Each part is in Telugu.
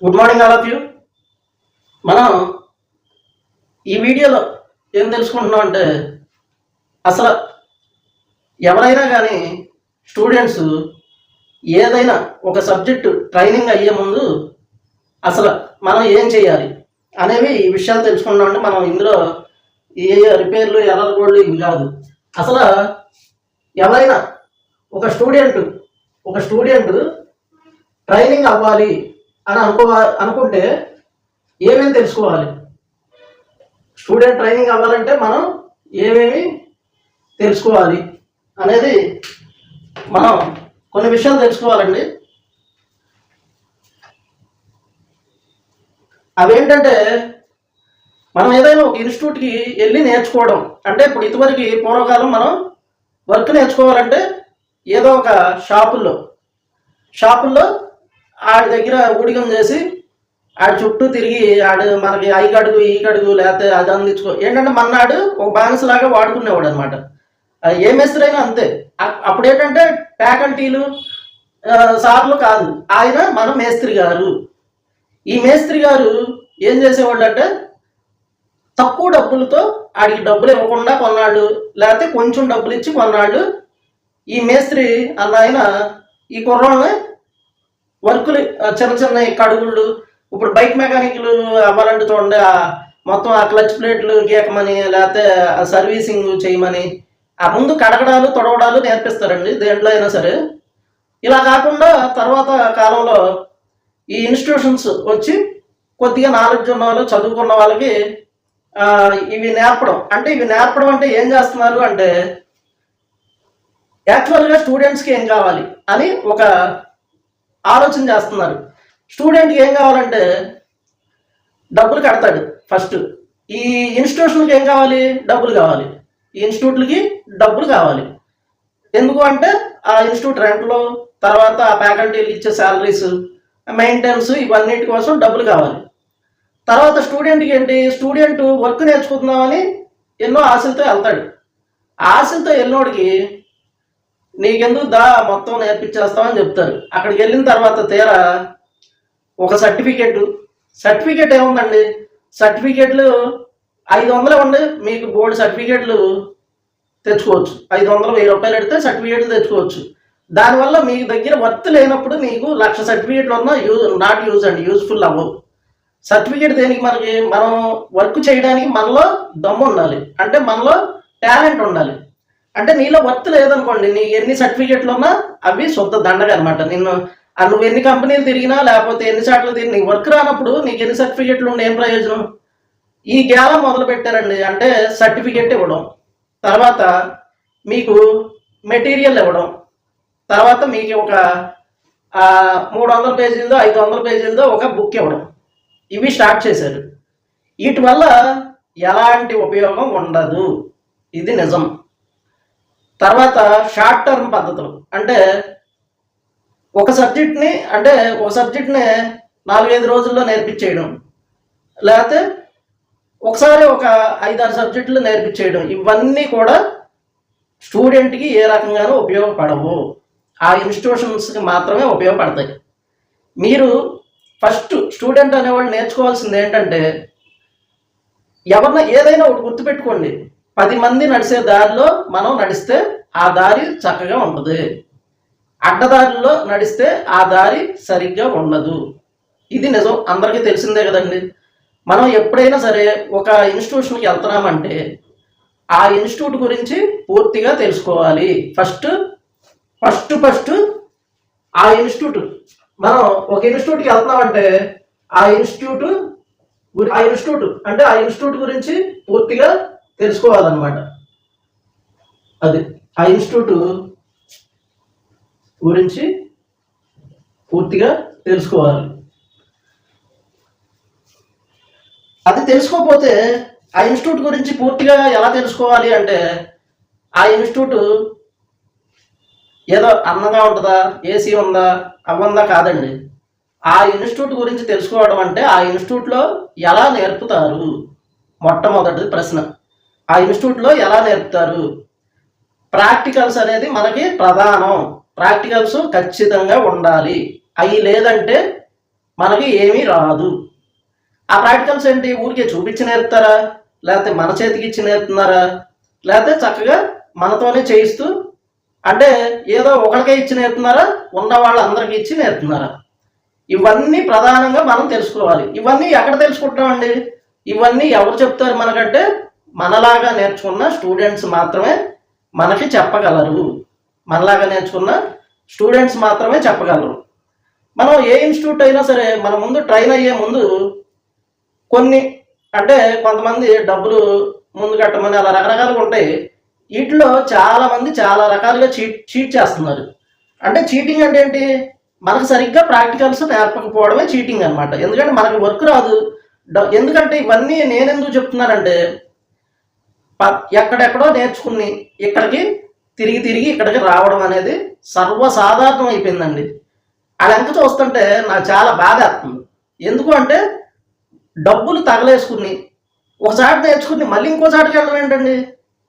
Good morning all of you. మనం ఈ వీడియోలో ఏం తెలుసుకుంటున్నాం అంటే అసలు ఎవరైనా కానీ స్టూడెంట్స్ ఏదైనా ఒక సబ్జెక్టు ట్రైనింగ్ అయ్యే ముందు అసలు మనం ఏం చేయాలి అనేవి ఈ విషయాలు తెలుసుకున్నాం. అంటే మనం ఇందులో ఏ రిపేర్లు ఎర్రర్ కోడ్లు ఇవి కాదు. అసలు ఎవరైనా ఒక స్టూడెంట్ ట్రైనింగ్ అవ్వాలి అని అనుకుంటే ఏమేమి తెలుసుకోవాలి? స్టూడెంట్ ట్రైనింగ్ అవ్వాలంటే మనం ఏమేమి తెలుసుకోవాలి అనేది మనం కొన్ని విషయాలు తెలుసుకోవాలండి. అవేంటంటే మనం ఏదైనా ఒక ఇన్స్టిట్యూట్కి వెళ్ళి నేర్చుకోవడం. అంటే ఇప్పుడు ఇదివరకు పూర్వకాలం మనం వర్క్ నేర్చుకోవాలంటే ఏదో ఒక షాపుల్లో ఆడి దగ్గర ఊడిగం చేసి ఆడి చుట్టూ తిరిగి ఆడు మనకి ఈ కడుగు లేకపోతే అది అందించుకో ఏంటంటే మన్నాడు ఒక బానిసలాగా వాడుకునేవాడు అనమాట. ఏ మేస్త్రి అయినా అంతే. అప్పుడు ఏంటంటే ఫ్యాకల్టీలు సార్లు కాదు, ఆయన మన మేస్త్రి గారు. ఈ మేస్త్రి గారు ఏం చేసేవాళ్ళు అంటే తక్కువ డబ్బులతో ఆడికి డబ్బులు ఇవ్వకుండా కొన్నాళ్ళు, లేకపోతే కొంచెం డబ్బులు ఇచ్చి కొన్నాళ్ళు ఈ మేస్త్రి అన్న ఆయన ఈ కుర్రోళ్ళని వర్కులు చిన్న కడుగుళ్ళు, ఇప్పుడు బైక్ మెకానిక్లు అవ్వాలంటే చూడండి, మొత్తం ఆ క్లచ్ ప్లేట్లు గీకమని లేకపోతే సర్వీసింగ్ చేయమని ఆ ముందు కడగడాలు తొడవడాలు నేర్పిస్తారండి దేంట్లో అయినా సరే. ఇలా కాకుండా తర్వాత కాలంలో ఈ ఇన్స్టిట్యూషన్స్ వచ్చి కొద్దిగా నాలెడ్జ్ ఉన్న వాళ్ళు, చదువుకున్న వాళ్ళకి ఇవి నేర్పడం. అంటే ఏం చేస్తున్నారు అంటే యాక్చువల్గా స్టూడెంట్స్కి ఏం కావాలి అని ఒక ఆలోచన చేస్తున్నారు. స్టూడెంట్కి ఏం కావాలంటే డబ్బులు కడతాడు ఫస్ట్. ఈ ఇన్స్టిట్యూషన్కి ఏం కావాలి? డబ్బులు కావాలి. ఈ ఇన్స్టిట్యూట్లకి డబ్బులు కావాలి. ఎందుకు అంటే ఆ ఇన్స్టిట్యూట్ రెంట్లో, తర్వాత ఆ ఫ్యాకల్టీలు ఇచ్చే శాలరీస్, మెయింటెనెన్స్, ఇవన్నిటి కోసం డబ్బులు కావాలి. తర్వాత స్టూడెంట్కి ఏంటి? స్టూడెంట్ వర్క్ నేర్చుకుందామని ఎన్నో ఆశలతో వెళ్తాడు. ఆశలతో వెళ్ళినోడికి నీకెందుకు దా మొత్తం నేర్పించేస్తామని చెప్తారు. అక్కడికి వెళ్ళిన తర్వాత తీరా ఒక సర్టిఫికేట్ ఏముందండి? సర్టిఫికేట్లు 500 ఉండి మీకు బోర్డు సర్టిఫికేట్లు తెచ్చుకోవచ్చు. 500-1000 రూపాయలు పెడితే సర్టిఫికేట్లు తెచ్చుకోవచ్చు. దానివల్ల మీ దగ్గర వర్త్ లేనప్పుడు మీకు 1,00,000 సర్టిఫికేట్లు ఉన్నా యూజ్ఫుల్ అవ్వవు. సర్టిఫికేట్ దేనికి? మనం వర్క్ చేయడానికి మనలో దమ్ము ఉండాలి, అంటే మనలో టాలెంట్ ఉండాలి. అంటే నీలో వర్త్ లేదనుకోండి, నీకు ఎన్ని సర్టిఫికేట్లు ఉన్నా అవి శుద్ధ దండగా అనమాట. నువ్వు ఎన్ని కంపెనీలు తిరిగినా లేకపోతే ఎన్ని చాట్లు తిరిగి నీకు వర్క్ రానప్పుడు నీకు ఎన్ని సర్టిఫికేట్లు ఉండి ఏం ప్రయోజనం? ఈ గేలం మొదలు పెట్టారండి. అంటే సర్టిఫికేట్ ఇవ్వడం, తర్వాత మీకు మెటీరియల్ ఇవ్వడం, తర్వాత మీకు ఒక 300 పేజీలతో 500 పేజీలతో ఒక బుక్ ఇవ్వడం. ఇవి స్టార్ట్ చేశారు. వీటి వల్ల ఎలాంటి ఉపయోగం ఉండదు, ఇది నిజం. తర్వాత షార్ట్ టర్మ్ పద్ధతులు, అంటే ఒక సబ్జెక్ట్ని 4-5 రోజుల్లో నేర్పించేయడం, లేకపోతే ఒకసారి ఒక 5-6 సబ్జెక్టులు నేర్పించేయడం, ఇవన్నీ కూడా స్టూడెంట్కి ఏ రకంగానూ ఉపయోగపడవు. ఆ ఇన్స్టిట్యూషన్స్కి మాత్రమే ఉపయోగపడతాయి. మీరు ఫస్ట్ స్టూడెంట్ అనేవాళ్ళు నేర్చుకోవాల్సింది ఏంటంటే ఏదైనా ఒకటి గుర్తుపెట్టుకోండి, 10 మంది నడిచే దారిలో మనం నడిస్తే ఆ దారి చక్కగా ఉంటుంది. అడ్డదారిలో నడిస్తే ఆ దారి సరిగ్గా ఉండదు. ఇది నిజం, అందరికీ తెలిసిందే కదండి. మనం ఎప్పుడైనా సరే ఒక ఇన్స్టిట్యూషన్కి వెళ్తున్నామంటే ఆ ఇన్స్టిట్యూట్ గురించి పూర్తిగా తెలుసుకోవాలి. ఫస్ట్ ఆ ఇన్స్టిట్యూట్, మనం ఒక ఇన్స్టిట్యూట్కి వెళ్తున్నామంటే ఆ ఇన్స్టిట్యూట్ గురించి పూర్తిగా తెలుసుకోవాలన్నమాట. అది ఆ ఇన్స్టిట్యూట్ గురించి పూర్తిగా తెలుసుకోవాలి. అది తెలుసుకోకపోతే ఆ ఇన్స్టిట్యూట్ గురించి పూర్తిగా ఎలా తెలుసుకోవాలి అంటే ఆ ఇన్స్టిట్యూట్ ఏదో అందంగా ఉంటుందా, ఏసీ ఉందా, అవ్వందా కాదండి. ఆ ఇన్స్టిట్యూట్ గురించి తెలుసుకోవడం అంటే ఆ ఇన్స్టిట్యూట్లో ఎలా నేర్పుతారు? మొట్టమొదటి ప్రశ్న, ఆ ఇన్స్టిట్యూట్లో ఎలా నేర్పుతారు? ప్రాక్టికల్స్ అనేది మనకి ప్రధానం. ప్రాక్టికల్స్ ఖచ్చితంగా ఉండాలి. అవి లేదంటే మనకి ఏమీ రాదు. ఆ ప్రాక్టికల్స్ ఏంటి, ఊరికే చూపించి నేర్పుతారా, లేకపోతే మన చేతికి ఇచ్చి నేర్పుతున్నారా, లేకపోతే చక్కగా మనతోనే చేయిస్తూ, అంటే ఏదో ఒకరికే ఇచ్చి నేర్పుతున్నారా, ఉన్న వాళ్ళందరికీ ఇచ్చి నేర్పుతున్నారా? ఇవన్నీ ప్రధానంగా మనం తెలుసుకోవాలి. ఇవన్నీ ఎక్కడ తెలుసుకుంటామండి? ఇవన్నీ ఎవరు చెప్తారు మనకంటే మనలాగా నేర్చుకున్న స్టూడెంట్స్ మాత్రమే మనకి చెప్పగలరు. మనలాగా నేర్చుకున్న స్టూడెంట్స్ మాత్రమే చెప్పగలరు. మనం ఏ ఇన్స్టిట్యూట్ అయినా సరే మన ముందు ట్రైన్ అయ్యే ముందు కొన్ని, అంటే కొంతమంది డబ్బులు ముందు కట్టమని అలా రకరకాలుగా ఉంటాయి. వీటిలో చాలామంది చాలా రకాలుగా చీట్ చేస్తున్నారు. అంటే చీటింగ్ అంటే ఏంటి, మనకు సరిగ్గా ప్రాక్టికల్స్ నేర్పకపోవడమే చీటింగ్ అనమాట. ఎందుకంటే మనకు వర్క్ రాదు. ఎందుకంటే ఇవన్నీ నేను ఎందుకు చెప్తున్నానంటే, ఎక్కడెక్కడో నేర్చుకుని ఇక్కడికి తిరిగి ఇక్కడికి రావడం అనేది సర్వసాధారణం అయిపోయిందండి. ఆ లెక్క చూస్తుంటే నాకు చాలా బాధ వేస్తుంది. ఎందుకు అంటే డబ్బులు తగలేసుకుని ఒకసారి నేర్చుకుని మళ్ళీ ఇంకోసారికి వెళ్ళడం ఏంటండి?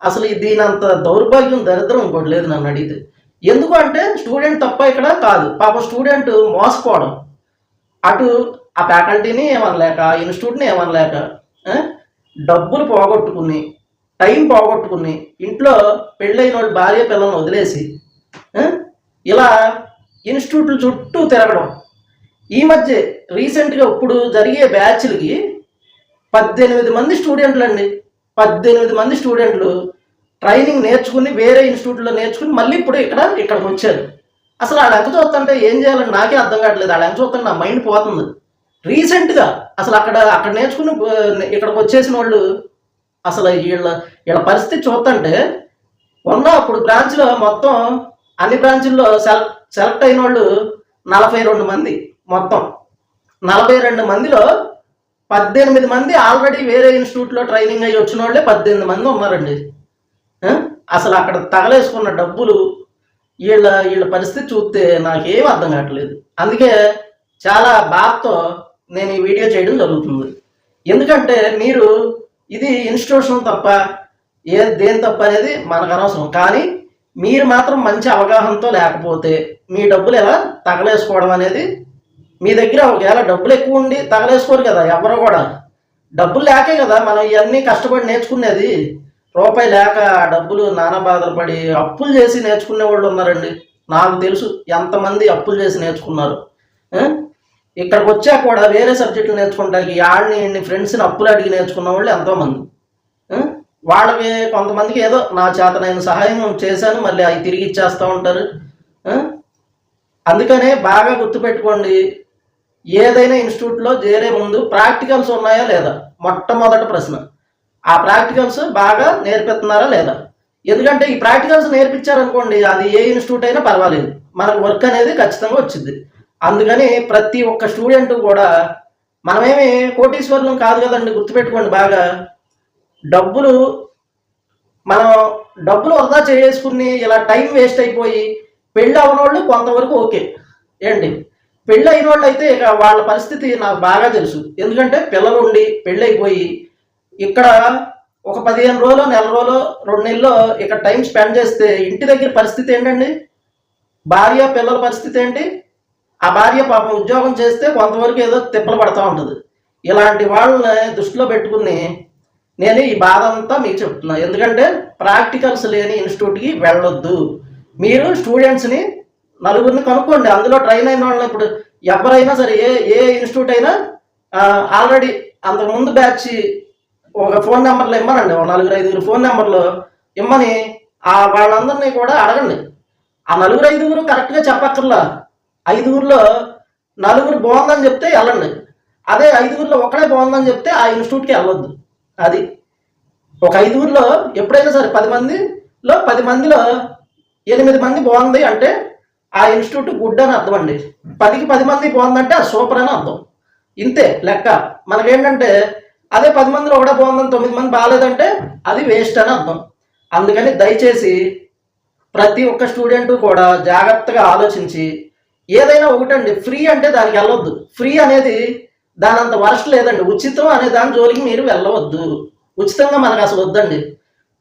అసలు దీనంత దౌర్భాగ్యం, దరిద్రం ఇంకోటి లేదు నన్ను అడిగితే. ఎందుకు అంటే స్టూడెంట్ తప్ప ఇక్కడ కాదు, పాపం స్టూడెంట్ మోసపోవడం. అటు ఆ ఫ్యాకల్టీని ఏమనలేక, ఇన్స్టిట్యూట్ని ఏమనలేక, డబ్బులు పోగొట్టుకుని, టైం పోగొట్టుకుని, ఇంట్లో పెళ్ళైన వాళ్ళు భార్య పిల్లలను వదిలేసి ఇలా ఇన్స్టిట్యూట్ల చుట్టూ తిరగడం. ఈ మధ్య రీసెంట్గా ఇప్పుడు జరిగే బ్యాచ్లకి 18 మంది స్టూడెంట్లు అండి, 18 మంది స్టూడెంట్లు ట్రైనింగ్ నేర్చుకుని వేరే ఇన్స్టిట్యూట్లో నేర్చుకుని మళ్ళీ ఇప్పుడు ఇక్కడికి వచ్చారు. అసలు ఆ లెక్క చూస్తుంటే ఏం చేయాలని నాకే అర్థం కావట్లేదు. ఆ లెక్క చూస్తుంటే నా మైండ్ పోతుంది. రీసెంట్గా అసలు అక్కడ నేర్చుకుని ఇక్కడికి వచ్చేసిన వాళ్ళు అసలు వీళ్ళ పరిస్థితి చూస్తుంటే, అప్పుడు బ్రాంచ్లో మొత్తం అన్ని బ్రాంచుల్లో సెలెక్ట్ అయిన వాళ్ళు 42 మంది. మొత్తం 42 మందిలో 18 మంది ఆల్రెడీ వేరే ఇన్స్టిట్యూట్లో ట్రైనింగ్ అయ్యి వచ్చిన వాళ్ళే 18 మంది ఉన్నారండి. అసలు అక్కడ తగలేసుకున్న డబ్బులు, వీళ్ళ పరిస్థితి చూస్తే నాకేం అర్థం కావట్లేదు. అందుకే చాలా బాధతో నేను ఈ వీడియో చేయడం జరుగుతుంది. ఎందుకంటే మీరు ఇది ఇన్స్టిట్యూషన్ తప్ప దేని తప్ప అనేది మనకు అనవసరం. కానీ మీరు మాత్రం మంచి అవగాహనతో లేకపోతే మీ డబ్బులు ఎలా తగలేసుకోవడం అనేది, మీ దగ్గర ఒకవేళ డబ్బులు ఎక్కువ ఉండి తగలేసుకోరు కదా ఎవరో కూడా. డబ్బులు లేకే కదా మనం ఇవన్నీ కష్టపడి నేర్చుకునేది. రూపాయి లేక డబ్బులు నానా బాధలు పడి అప్పులు చేసి నేర్చుకునే వాళ్ళు ఉన్నారండి. నాకు తెలుసు ఎంతమంది అప్పులు చేసి నేర్చుకున్నారు. ఇక్కడికి వచ్చాక కూడా వేరే సబ్జెక్టులు నేర్చుకుంటానికి ఆడిని ఫ్రెండ్స్ని అప్పులు అడిగి నేర్చుకున్న వాళ్ళు ఎంతోమంది. వాళ్ళకి కొంతమందికి ఏదో నా చేతనైన సహాయం చేశాను, మళ్ళీ అవి తిరిగి ఇచ్చేస్తూ ఉంటారు. అందుకనే బాగా గుర్తుపెట్టుకోండి, ఏదైనా ఇన్స్టిట్యూట్లో చేరే ముందు ప్రాక్టికల్స్ ఉన్నాయా లేదా మొట్టమొదటి ప్రశ్న. ఆ ప్రాక్టికల్స్ బాగా నేర్పిస్తున్నారా లేదా? ఎందుకంటే ఈ ప్రాక్టికల్స్ నేర్పించారనుకోండి, అది ఏ ఇన్స్టిట్యూట్ అయినా పర్వాలేదు, మనకు వర్క్ అనేది ఖచ్చితంగా వచ్చింది. అందుకని ప్రతి ఒక్క స్టూడెంట్ కూడా, మనమేమి కోటీశ్వరులం కాదు కదండి, గుర్తుపెట్టుకోండి బాగా. మనం డబ్బులు వృధా చేసుకుని ఇలా టైం వేస్ట్ అయిపోయి పెళ్ళి అవన వాళ్ళు కొంతవరకు ఓకే ఏంటి, పెళ్ళి అయిన వాళ్ళు అయితే ఇక వాళ్ళ పరిస్థితి నాకు బాగా తెలుసు. ఎందుకంటే పిల్లలు ఉండి పెళ్ళి అయిపోయి ఇక్కడ ఒక 15 రోజులు, నెల రోజులు, 2 నెలలు ఇక్కడ టైం స్పెండ్ చేస్తే ఇంటి దగ్గర పరిస్థితి ఏంటండి? భార్య పిల్లల పరిస్థితి ఏంటి? ఆ భార్య పాపం ఉద్యోగం చేస్తే కొంతవరకు ఏదో తిప్పలు పడుతూ ఉంటుంది. ఇలాంటి వాళ్ళని దృష్టిలో పెట్టుకుని నేను ఈ బాధ అంతా మీకు చెప్తున్నా. ఎందుకంటే ప్రాక్టికల్స్ లేని ఇన్స్టిట్యూట్కి వెళ్ళొద్దు. మీరు స్టూడెంట్స్ని నలుగురిని కనుక్కోండి, అందులో ట్రైన్ అయిన వాళ్ళని. ఇప్పుడు ఎవరైనా సరే ఏ ఇన్స్టిట్యూట్ అయినా ఆల్రెడీ అంతకుముందు బ్యాచ్ ఒక ఫోన్ నెంబర్లు ఇమ్మనండి, ఒక 4-5 ఫోన్ నెంబర్లు ఇమ్మని వాళ్ళందరినీ కూడా అడగండి. ఆ 4-5 కరెక్ట్గా చెప్పక్కర్లా. 5లో 4 బాగుందని చెప్తే వెళ్ళండి. అదే 5లో ఒకడే బాగుందని చెప్తే ఆ ఇన్స్టిట్యూట్కి వెళ్ళొద్దు. అది ఒక 5లో ఎప్పుడైనా సరే 10 మందిలో 10 మందిలో 8 మంది బాగుంది అంటే ఆ ఇన్స్టిట్యూట్ గుడ్ అని అర్థం అండి. 10కి 10 మంది బాగుందంటే అది సూపర్ అని అర్థం. ఇంతే లెక్క. మనకేంటంటే అదే 10 మందిలో ఒకటే బాగుందని 9 మంది బాగాలేదంటే అది వేస్ట్ అని అర్థం. అందుకని దయచేసి ప్రతి ఒక్క స్టూడెంట్ కూడా జాగ్రత్తగా ఆలోచించి, ఏదైనా ఒకటండి, ఫ్రీ అంటే దానికి వెళ్ళొద్దు. ఫ్రీ అనేది దానంత వరస్ట్ లేదండి. ఉచితం అనే దాని జోలికి మీరు వెళ్ళవద్దు. ఉచితంగా మనకు అసలు వద్దండి.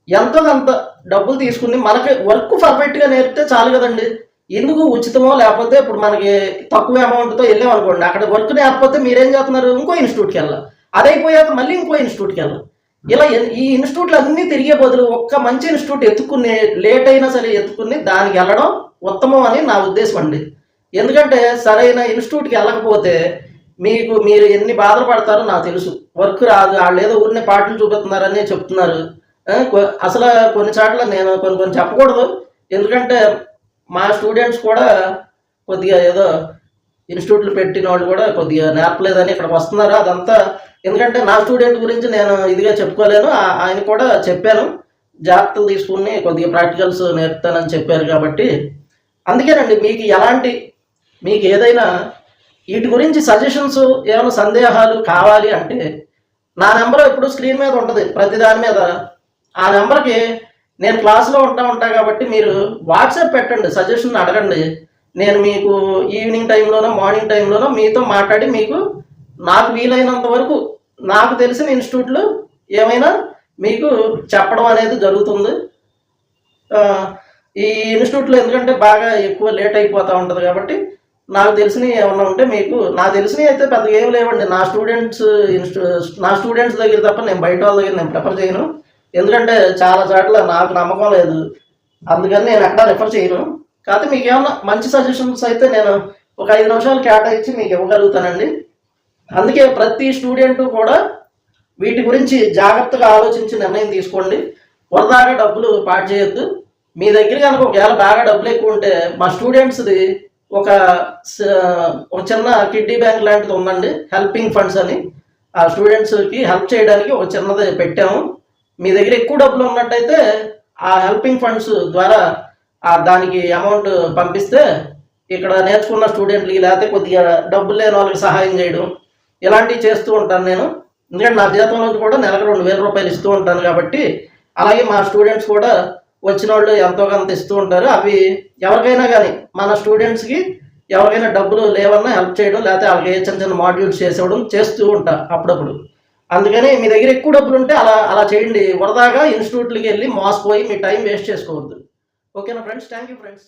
ఎంతో కొంత డబ్బులు తీసుకుని మనకి వర్క్ పర్ఫెక్ట్గా నేర్పితే చాలు కదండి. ఎందుకు ఉచితమో లేకపోతే ఇప్పుడు మనకి తక్కువ అమౌంట్తో వెళ్ళాం అనుకోండి, అక్కడ వర్క్ లేకపోతే మీరేం చేస్తున్నారు, ఇంకో ఇన్స్టిట్యూట్కి వెళ్ళాలి, అదైపోయాక మళ్ళీ ఇంకో ఇన్స్టిట్యూట్కి వెళ్ళాలి. ఇలా ఈ ఇన్స్టిట్యూట్లు అన్నీ తిరిగే బదులు ఒక్క మంచి ఇన్స్టిట్యూట్ ఎత్తుకుని, లేట్ అయినా సరే ఎత్తుకుని దానికి వెళ్ళడం ఉత్తమం అని నా ఉద్దేశం అండి. ఎందుకంటే సరైన ఇన్స్టిట్యూట్కి వెళ్ళకపోతే మీరు ఎన్ని బాధలు పడతారో నాకు తెలుసు. వర్క్ రాదు, వాళ్ళు ఏదో ఊరినే పాటలు చూపిస్తున్నారని చెప్తున్నారు. అసలు కొన్ని చోట్ల నేను కొన్ని చెప్పకూడదు, ఎందుకంటే మా స్టూడెంట్స్ కూడా కొద్దిగా ఏదో ఇన్స్టిట్యూట్లు పెట్టిన వాళ్ళు కూడా కొద్దిగా నేర్పలేదని ఇక్కడికి వస్తున్నారు. అదంతా ఎందుకంటే నా స్టూడెంట్ గురించి నేను ఇదిగా చెప్పుకోలేను. ఆయన కూడా చెప్పాను, జాగ్రత్తలు తీసుకుని కొద్దిగా ప్రాక్టికల్స్ నేర్పుతానని చెప్పారు. కాబట్టి అందుకేనండి మీకు ఏదైనా వీటి గురించి సజెషన్స్, ఏమైనా సందేహాలు కావాలి అంటే నా నెంబర్ ఎప్పుడు స్క్రీన్ మీద ఉంటుంది ప్రతి దాని మీద. ఆ నెంబర్కి నేను క్లాస్లో ఉంటా కాబట్టి మీరు వాట్సాప్ పెట్టండి, సజెషన్ అడగండి. నేను మీకు ఈవినింగ్ టైంలోనో మార్నింగ్ టైంలోనో మీతో మాట్లాడి మీకు నాకు వీలైనంత వరకు నాకు తెలిసిన ఇన్స్టిట్యూట్లు ఏమైనా మీకు చెప్పడం అనేది జరుగుతుంది. ఈ ఇన్స్టిట్యూట్లో ఎందుకంటే బాగా ఎక్కువ లేట్ అయిపోతూ ఉంటుంది కాబట్టి నాకు తెలిసినవి ఏమన్నా ఉంటే నాకు తెలిసినవి అయితే పెద్దగా ఏం లేవండి. నా స్టూడెంట్స్ దగ్గర తప్ప నేను బయట వాళ్ళ దగ్గర నేను ప్రిఫర్ చేయను. ఎందుకంటే చాలా చోట్ల నాకు నమ్మకం లేదు, అందుకని నేను ఎక్కడా రిఫర్ చేయను. కాకపోతే మీకు ఏమన్నా మంచి సజెషన్స్ అయితే నేను ఒక 5 నిమిషాలు కేటాయించి మీకు ఇవ్వగలుగుతానండి. అందుకే ప్రతి స్టూడెంట్ కూడా వీటి గురించి జాగ్రత్తగా ఆలోచించి నిర్ణయం తీసుకోండి. వరదాగా డబ్బులు పాడు చేయొద్దు. మీ దగ్గర కనుక ఒకవేళ బాగా డబ్బులు ఎక్కువ ఉంటే మా స్టూడెంట్స్ది ఒక చిన్న కిడ్నీ బ్యాంక్ లాంటిది ఉందండి, హెల్పింగ్ ఫండ్స్ అని. ఆ స్టూడెంట్స్కి హెల్ప్ చేయడానికి ఒక చిన్నది పెట్టాము. మీ దగ్గర ఎక్కువ డబ్బులు ఉన్నట్టయితే ఆ హెల్పింగ్ ఫండ్స్ ద్వారా దానికి అమౌంట్ పంపిస్తే ఇక్కడ నేర్చుకున్న స్టూడెంట్లకి లేకపోతే కొద్దిగా డబ్బులు లేని వాళ్ళకి సహాయం చేయడం ఇలాంటివి చేస్తూ ఉంటాను నేను. ఎందుకంటే నా జీతంలో కూడా నెలకు 2,000 రూపాయలు ఇస్తూ ఉంటాను కాబట్టి. అలాగే మా స్టూడెంట్స్ కూడా వచ్చిన వాళ్ళు ఎంతో కొంత ఇస్తూ ఉంటారు. అవి ఎవరికైనా కానీ మన స్టూడెంట్స్కి ఎవరికైనా డబ్బులు లేవన్నా హెల్ప్ చేయడం, లేకపోతే వాళ్ళకి చిన్న చిన్న మాడ్యూల్స్ చేస్తూ ఉంటా అప్పుడప్పుడు. అందుకని మీ దగ్గర ఎక్కువ డబ్బులు ఉంటే అలా చేయండి. వరదాగా ఇన్స్టిట్యూట్లకి వెళ్ళి మోసపోయి మీ టైం వేస్ట్ చేసుకోవద్దు. ఓకేనా ఫ్రెండ్స్? Thank you friends.